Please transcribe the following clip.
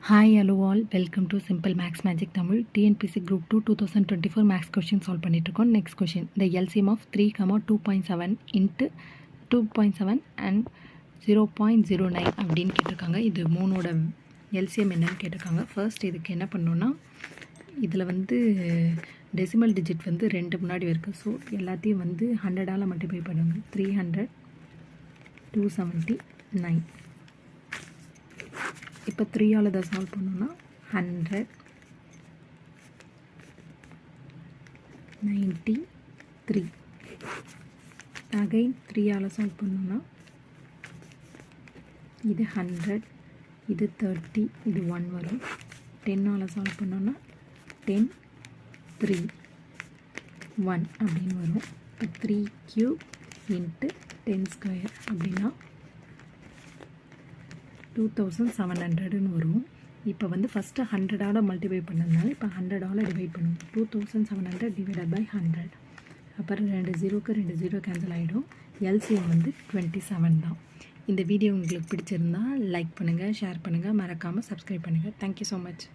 Hi, hello all. Welcome to Simple Max Magic Tamil TNPC Group 2 2024 Max question solve பண்ணிட்டுருக்கோம். Next question. The LCM of 3, 2.7 into 2.7 and 0.09 அப்படின்னு கேட்டிருக்காங்க. இது மூணோட LCM என்னன்னு கேட்டிருக்காங்க. First இதுக்கு என்ன பண்ணணும்னா இதில் டெசிமல் டிஜிட் 2 முன்னாடி இருக்குது. ஸோ எல்லாத்தையும் 100ஆல் மல்டிப்ளை பண்ணுங்க. 300 279. இப்போ 3ஆல் இதை சால்வ் பண்ணோன்னா 100 93. அகைன் 3ஆல் சால்வ் பண்ணோன்னா இது 100, இது 30, இது 1 வரும். 10ஆல் சால்வ் பண்ணோன்னா 10 3 1 அப்படின்னு வரும். இப்போ 3 cube into 10 square அப்படின்னா 2700ன்னு வரும். இப்போ ஃபஸ்ட்டு 100ஆல் மல்டிப்ளை பண்ணதுனால இப்போ 100ஆல் டிவைட் பண்ணுவோம். 2700 டிவைடட் பை 100. அப்புறம் 2 0க்கு 2 0 கேன்சல் ஆகிடும். எல்சிஎம் 27 தான். இந்த வீடியோ உங்களுக்கு பிடிச்சிருந்தா லைக் பண்ணுங்கள், ஷேர் பண்ணுங்கள், மறக்காமல் சப்ஸ்கிரைப் பண்ணுங்கள். Thank you so much.